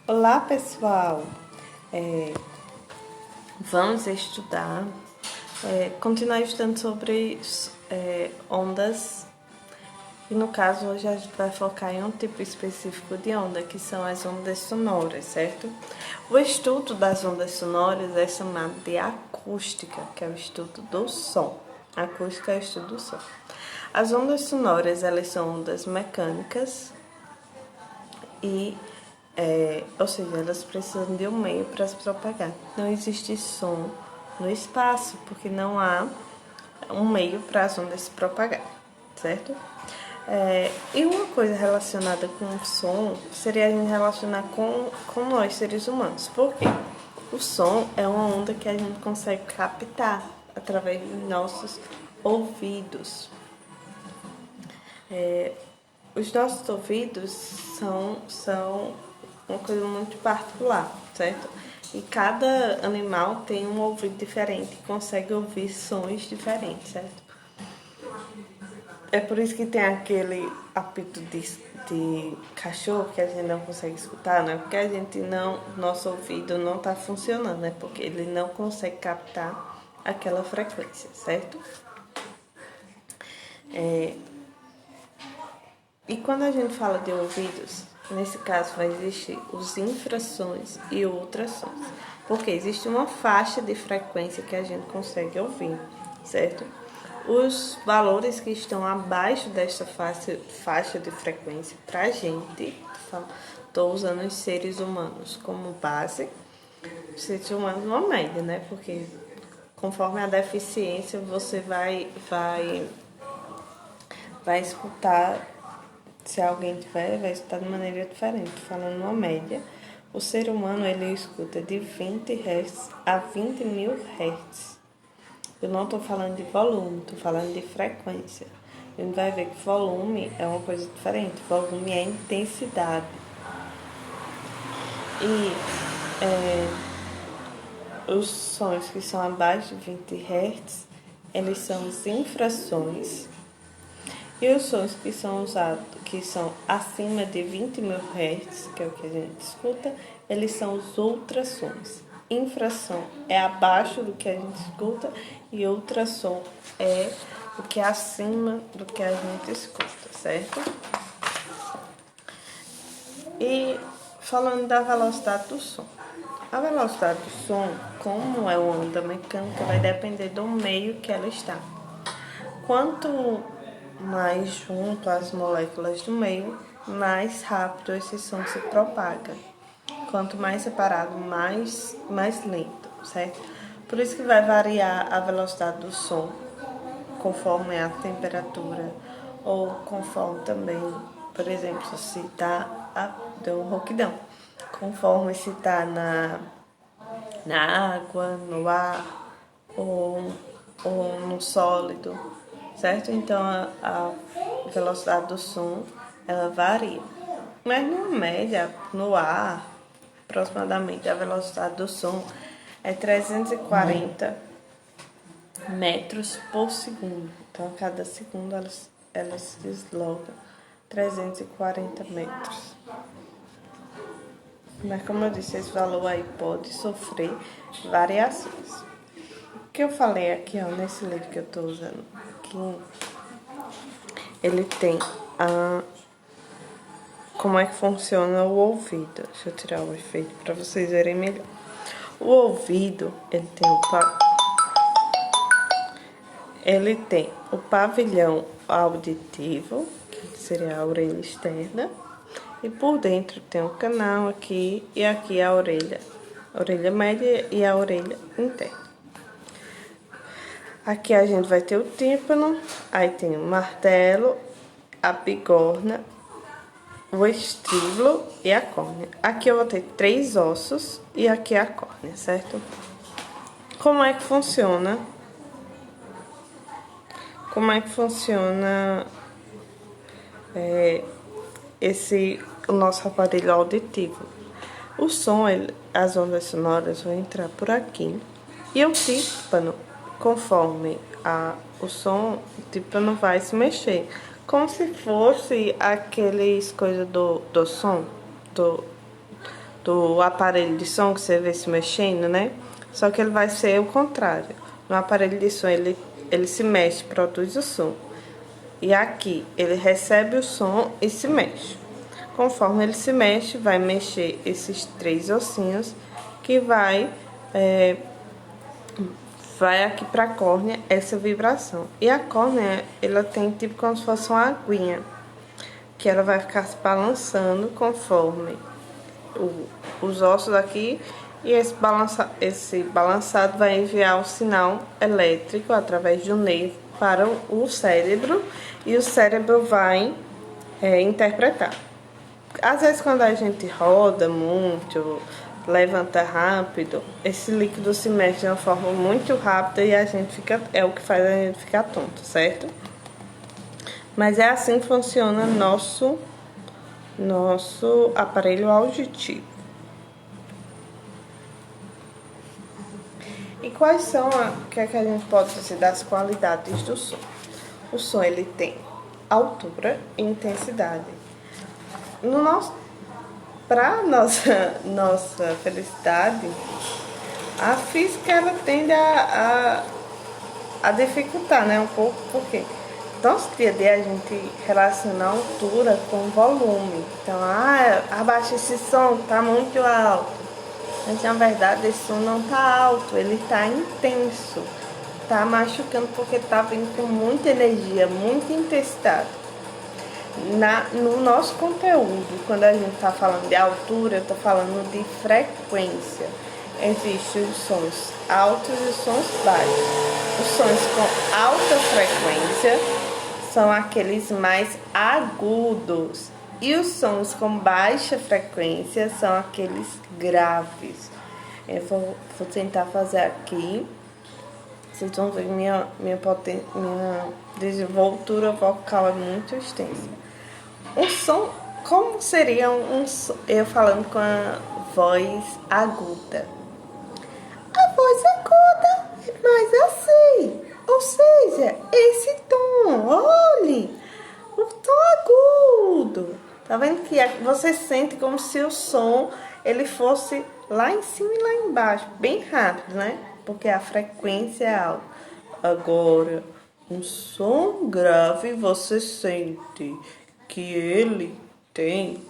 Olá, pessoal! É, Vamos estudar, continuar estudando sobre ondas. E no caso, hoje a gente vai focar em um tipo específico de onda, que são as ondas sonoras, certo? O estudo das ondas sonoras é chamado de acústica, que é o estudo do som. Acústica é o estudo do som. As ondas sonoras, elas são ondas mecânicas ou seja, elas precisam de um meio para se propagar. Não existe som no espaço, porque não há um meio para as ondas se propagar, certo? E uma coisa relacionada com o som seria a gente relacionar com nós, seres humanos. Por quê? O som é uma onda que a gente consegue captar através dos nossos ouvidos. Os nossos ouvidos são uma coisa muito particular, certo? E cada animal tem um ouvido diferente, consegue ouvir sons diferentes, certo? É por isso que tem aquele apito de cachorro que a gente não consegue escutar, né? Porque a gente não, nosso ouvido não está funcionando, né? Porque ele não consegue captar aquela frequência, certo? E quando a gente fala de ouvidos, nesse caso vai existir os infrassons e ultrassons. Porque existe uma faixa de frequência que a gente consegue ouvir, certo? Os valores que estão abaixo desta faixa de frequência, para a gente, estou usando os seres humanos como base, os seres humanos uma média, né? Porque conforme a deficiência, você vai escutar. Se alguém tiver, vai escutar de maneira diferente. Falando uma média, o ser humano ele escuta de 20 Hz a 20 mil Hz. Eu não estou falando de volume, estou falando de frequência. A gente vai ver que volume é uma coisa diferente. Volume é intensidade. E os sons que são abaixo de 20 Hz, eles são os infrassons. E os sons que são usados, que são acima de 20 mil Hz, que é o que a gente escuta, eles são os ultrassons. Infrasom é abaixo do que a gente escuta e ultrassom é o que é acima do que a gente escuta, certo? E falando da velocidade do som. A velocidade do som, como é uma onda mecânica, vai depender do meio que ela está. Quanto mais junto às moléculas do meio, mais rápido esse som se propaga. Quanto mais separado, mais lento, certo? Por isso que vai variar a velocidade do som, conforme a temperatura, ou conforme também, por exemplo, se está deu um rouquidão, conforme se está na água, no ar, ou no sólido, certo? Então a velocidade do som ela varia. Mas numa média, no ar, aproximadamente a velocidade do som é 340 metros por segundo. Então a cada segundo ela se desloca 340 metros. Mas como eu disse, esse valor aí pode sofrer variações. O que eu falei aqui, ó, nesse livro que eu estou usando aqui, ele tem como é que funciona o ouvido. Deixa eu tirar o efeito para vocês verem melhor. O ouvido, ele tem o pavilhão auditivo, que seria a orelha externa, e por dentro tem o canal aqui e aqui a orelha média e a orelha interna. Aqui a gente vai ter o tímpano, aí tem o martelo, a bigorna, o estribo e a córnea. Aqui eu vou ter 3 ossos e aqui a córnea, certo? Como é que funciona? Como é que funciona o nosso aparelho auditivo? O som, as ondas sonoras vão entrar por aqui e o tímpano, conforme o som, o tímpano vai se mexer, como se fosse aqueles coisas do som, do do aparelho de som que você vê se mexendo, né? Só que ele vai ser o contrário. No aparelho de som ele se mexe, produz o som. E aqui ele recebe o som e se mexe. Conforme ele se mexe, vai mexer esses 3 ossinhos que vai aqui para a córnea essa vibração. E a córnea, ela tem tipo como se fosse uma aguinha, que ela vai ficar se balançando conforme os ossos aqui, e esse balançado vai enviar o sinal elétrico através de um nervo para o cérebro, e o cérebro vai interpretar. Às vezes quando a gente roda muito, levanta rápido, esse líquido se mexe de uma forma muito rápida e a gente é o que faz a gente ficar tonto, certo? Mas é assim que funciona nosso aparelho auditivo. E quais são o que é que a gente pode dizer das qualidades do som? O som ele tem altura e intensidade. Para nossa felicidade, a física ela tende a dificultar, né, um pouco, porque nosso dia a dia a gente relaciona a altura com volume. Então, abaixa esse som, tá muito alto. Mas na verdade esse som não tá alto, ele tá intenso. Tá machucando porque tá vindo com muita energia, muita intensidade. No nosso conteúdo, quando a gente está falando de altura, eu estou falando de frequência. Existem os sons altos e os sons baixos. Os sons com alta frequência são aqueles mais agudos. E os sons com baixa frequência são aqueles graves. Eu vou tentar fazer aqui. Vocês vão ver minha desenvoltura vocal é muito extensa. Um som, como seria eu falando com a voz aguda? A voz aguda é mais assim, ou seja, esse tom, olhe, o tom agudo. Tá vendo que você sente como se o som ele fosse lá em cima e lá embaixo, bem rápido, né? Porque a frequência é alta. Agora, um som grave você sente que ele tem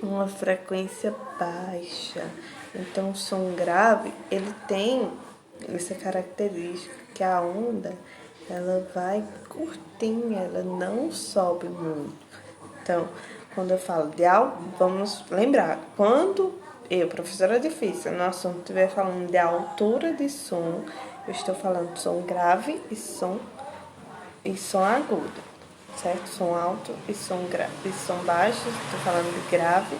uma frequência baixa. Então, o som grave, ele tem essa característica que a onda, ela vai curtinha, ela não sobe muito. Então, quando eu falo de alto, vamos lembrar, quando eu, professora de física, no assunto estiver falando de altura de som, eu estou falando de som grave e som agudo. Certo? Som alto e som baixo, estou falando de grave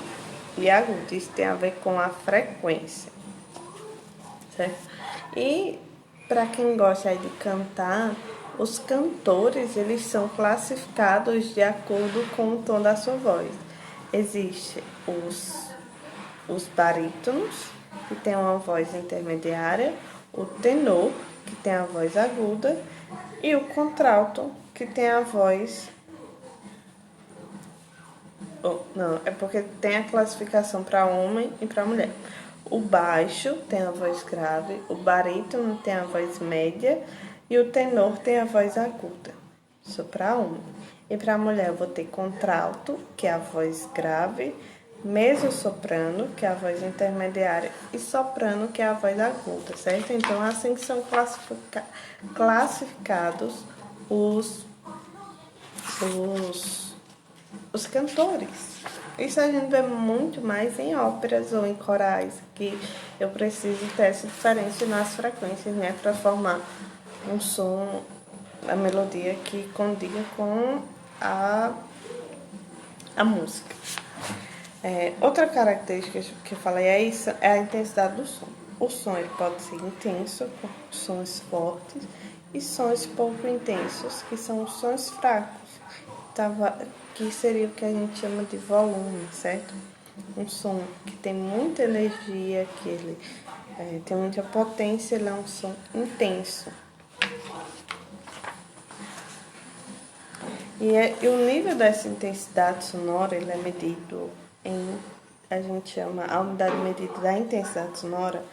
e agudo. Isso tem a ver com a frequência, certo? E para quem gosta de cantar, os cantores eles são classificados de acordo com o tom da sua voz. Existem os barítonos, que tem uma voz intermediária, o tenor, que tem a voz aguda, e o contralto, que tem a voz... não, é porque tem a classificação para homem e para mulher. O baixo tem a voz grave, o barítono tem a voz média e o tenor tem a voz aguda. Isso para homem. E para mulher eu vou ter contralto, que é a voz grave, mezzo-soprano, que é a voz intermediária, e soprano, que é a voz aguda, certo? Então, assim que são classificados os cantores. Isso a gente vê muito mais em óperas ou em corais, que eu preciso ter essa diferença nas frequências, né, para formar um som, a melodia que condiga com a música. Outra característica que eu falei é a intensidade do som. O som ele pode ser intenso, com sons fortes, e sons pouco intensos, que são os sons fracos, que seria o que a gente chama de volume, certo? Um som que tem muita energia, que ele tem muita potência, ele é um som intenso. E o nível dessa intensidade sonora ele é medido em a gente chama a unidade medida da intensidade sonora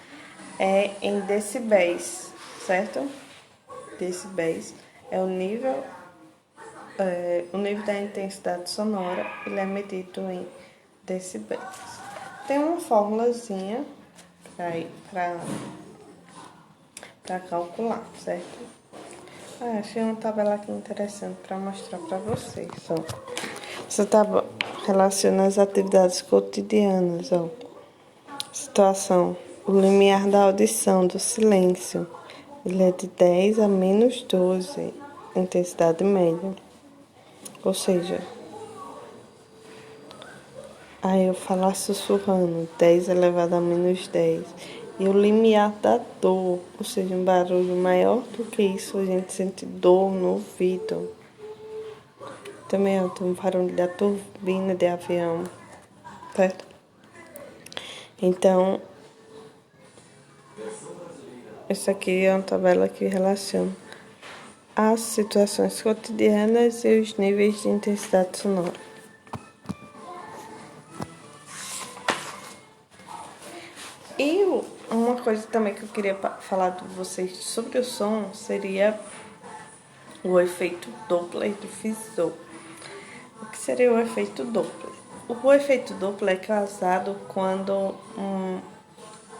é em decibéis, certo? Decibéis é o nível da intensidade sonora, ele é medido em decibéis. Tem uma formulazinha para calcular, certo? Achei uma tabela aqui interessante para mostrar para vocês, ó. Essa tabela relaciona as atividades cotidianas, ó. Situação, o limiar da audição, do silêncio, ele é de 10 a menos 12, intensidade média. Ou seja, aí eu falar sussurrando, 10 elevado a menos 10. E o limiar da dor, ou seja, um barulho maior do que isso, a gente sente dor no ouvido. Também tem um barulho da turbina de avião, certo? Então, isso aqui é uma tabela que relaciona as situações cotidianas e os níveis de intensidade sonora. E uma coisa também que eu queria falar com vocês sobre o som seria o efeito Doppler do Fizeau. O que seria o efeito Doppler? O efeito Doppler é causado quando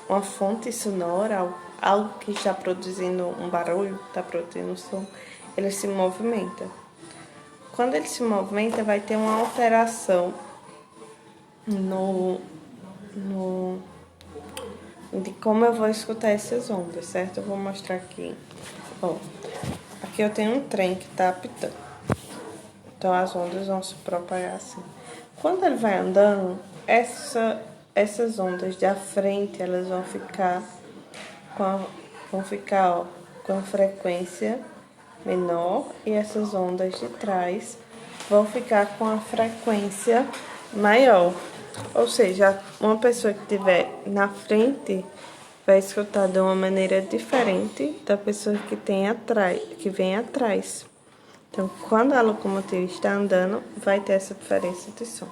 uma fonte sonora, algo que está produzindo um barulho, está produzindo um som, ele se movimenta. Quando ele se movimenta, vai ter uma alteração de como eu vou escutar essas ondas, certo? Eu vou mostrar aqui. Ó, aqui eu tenho um trem que está apitando. Então as ondas vão se propagar assim. Quando ele vai andando, essas ondas da frente, elas vão ficar com frequência menor e essas ondas de trás vão ficar com a frequência maior. Ou seja, uma pessoa que estiver na frente vai escutar de uma maneira diferente da pessoa que vem atrás. Então, quando a locomotiva está andando, vai ter essa diferença de som.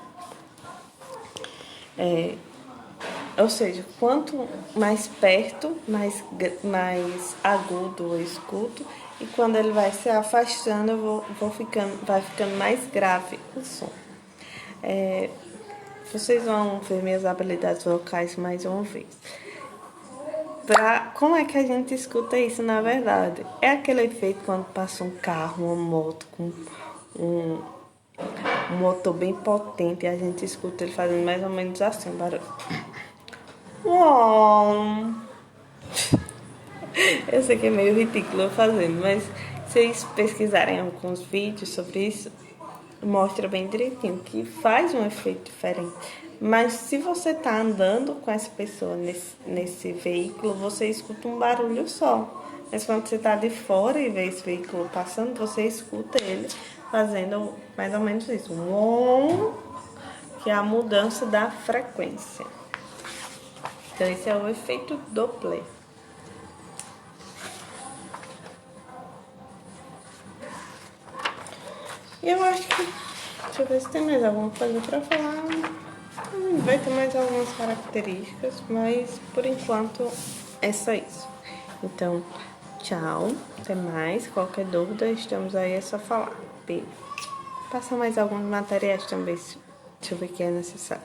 Ou seja, quanto mais perto, mais agudo eu escuto, e quando ele vai se afastando, vai ficando mais grave o som. Vocês vão ver minhas habilidades vocais mais uma vez. Como é que a gente escuta isso na verdade? É aquele efeito quando passa um carro, uma moto com um motor bem potente e a gente escuta ele fazendo mais ou menos assim, um barulho. Eu sei que é meio ridículo eu fazendo, mas se vocês pesquisarem alguns vídeos sobre isso, mostra bem direitinho que faz um efeito diferente. Mas se você está andando com essa pessoa nesse veículo, você escuta um barulho só. Mas quando você está de fora e vê esse veículo passando, você escuta ele fazendo mais ou menos isso. Que é a mudança da frequência. Então esse é o efeito Doppler. E eu acho que... Deixa eu ver se tem mais alguma coisa para falar. Vai ter mais algumas características, mas por enquanto é só isso. Então, tchau, até mais. Qualquer dúvida, estamos aí, é só falar. Beijo. Passa mais alguns materiais também, se eu ver que é necessário.